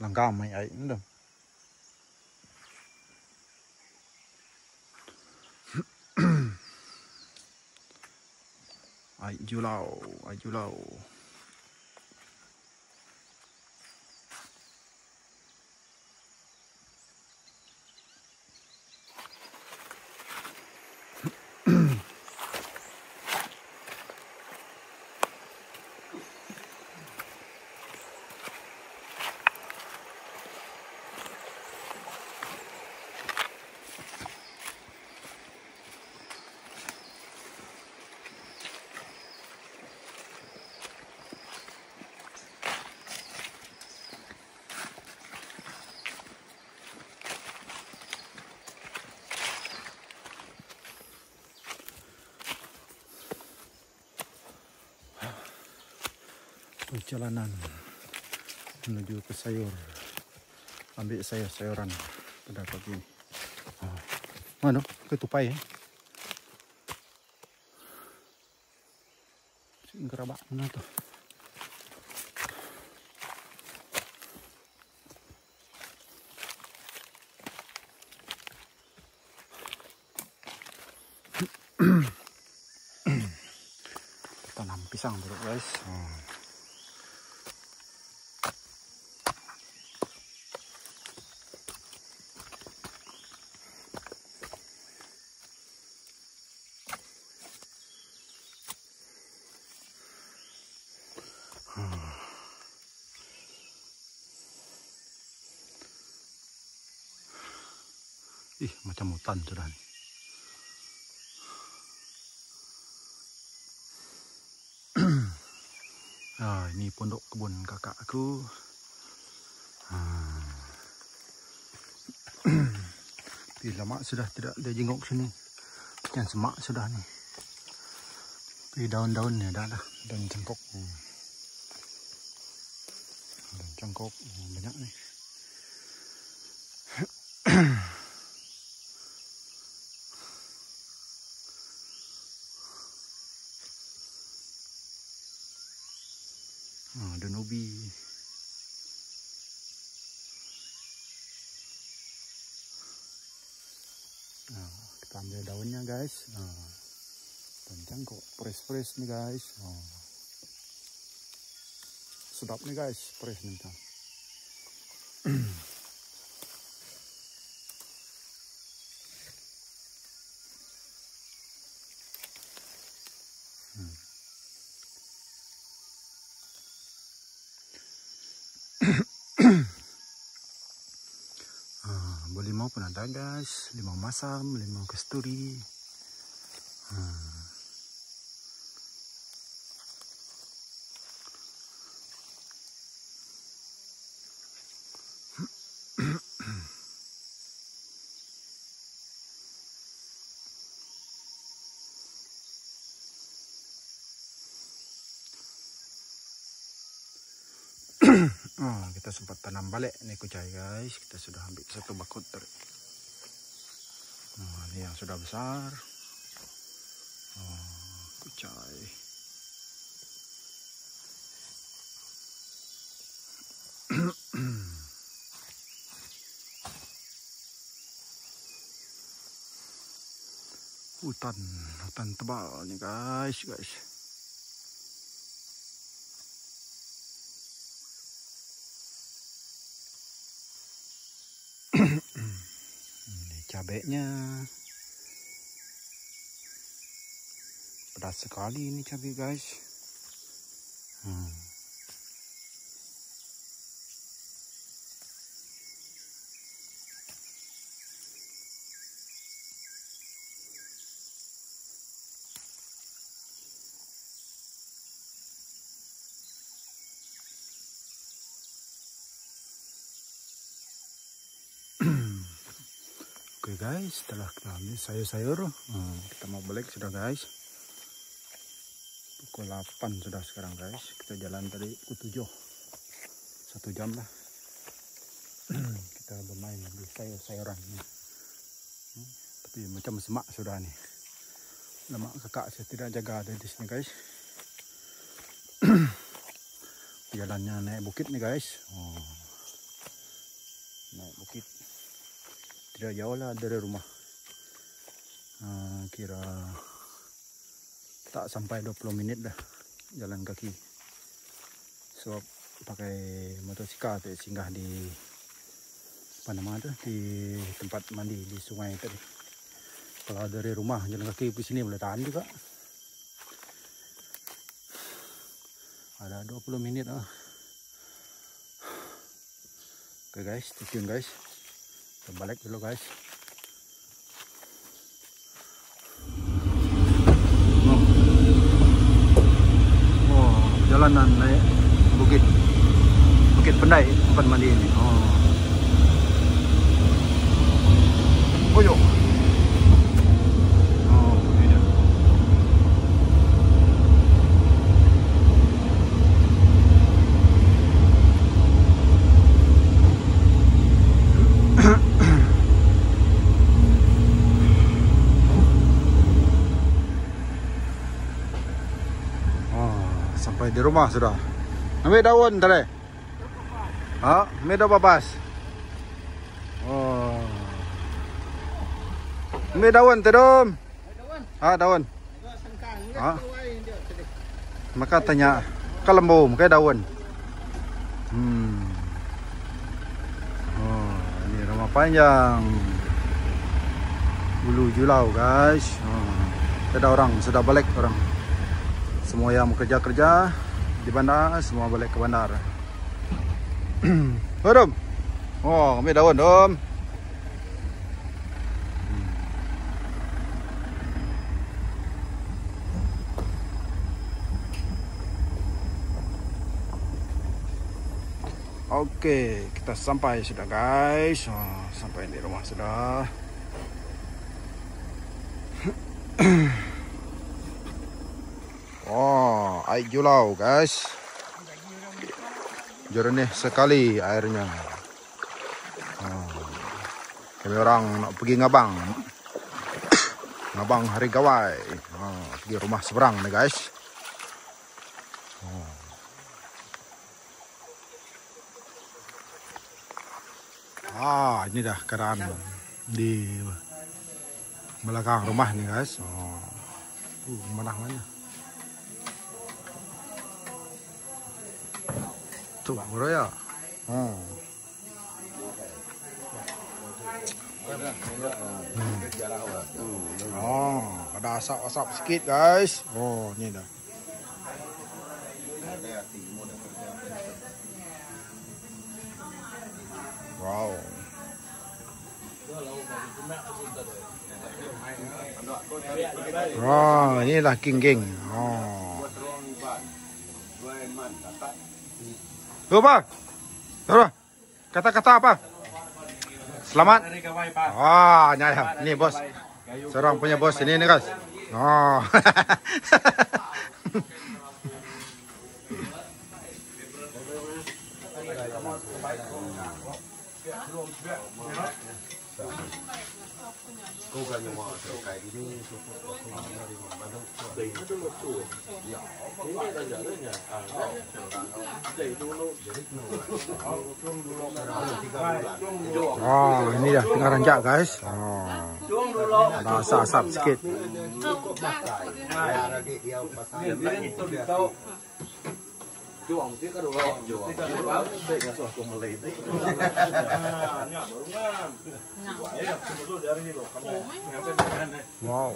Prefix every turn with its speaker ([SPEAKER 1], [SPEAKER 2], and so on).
[SPEAKER 1] langgam mai ai ndem. Ai julau, ai julau. Perjalanan menuju ke sayur, ambil sayur-sayuran pada pagi ini. Mana ketupai gerabak mana tu? Tanam pisang dulu guys. Ih, macam hutan sudah nih. Nah, ini pondok kebun kakak aku. Lama sudah tidak ada jenguk sini. Yang semak sudah nih. Tapi daun-daunnya dah lah, daun cengkok. Daun cengkok banyak nih. Ada ubi. Kita ambil daunnya guys. Dan cangkok fresh nih guys. Sedap nih guys, fresh nih kan. Limau pun ada guys, limau masam, limau kasturi. Kita sempat tanam balik nih kucai guys. Kita sudah ambil satu bakut dari. Ini yang sudah besar. Kucai. Hutan tebal nih guys. Ini cabenya. Pedas sekali ini cabai guys. Oke guys, setelah kita ambil sayur-sayur, kita mau balik sudah guys. Pukul 8 sudah sekarang guys. Kita jalan dari pukul 7. 1 jam lah. Kita bermain di sayur-sayuran. Tapi macam semak sudah nih. Lama kakak saya tidak jaga ada di sini guys. Jalannya naik bukit nih guys. naik bukit. Tidak jauh lah dari rumah. Kira tak sampai 20 menit dah jalan kaki. Sebab pakai motosikal tu singgah di apa nama tu, di tempat mandi di sungai tadi. Kalau dari rumah jalan kaki ke sini boleh tahan juga. Ada 20 menit lah. Oke guys, stay tune guys. Kita balik dulu guys. Jalanan naik bukit Pendai tempat mandi ini. Ini dia. Sampai di rumah sudah. Ambil daun tadi. Ambil daun papas. Ambil daun tedom. Daun. Maka tanya kalembum kayak daun. Ini rumah panjang. Ulu Julau guys. Ada orang sudah balik orang. Semua yang kerja di bandar semua balik ke bandar. Dom. Ambil daun, Dom. Oke, kita sampai sudah guys. Sampai di rumah sudah. Air Julau guys. Jernih sekali airnya. Kami orang nak pergi ngabang. Ngabang hari gawai. Pergi rumah seberang nih guys. Ini dah keadaan di belakang rumah nih guys. Mana. Tuh, bro ya. Ada asap sedikit guys. Ini dah. Wow. Inilah king. Apa? Kata-kata apa? Selamat. Nyaya. Ini bos. Seorang punya bos ini nih guys. Ini dah tengah ranjak guys. Ada asap sikit. Wow.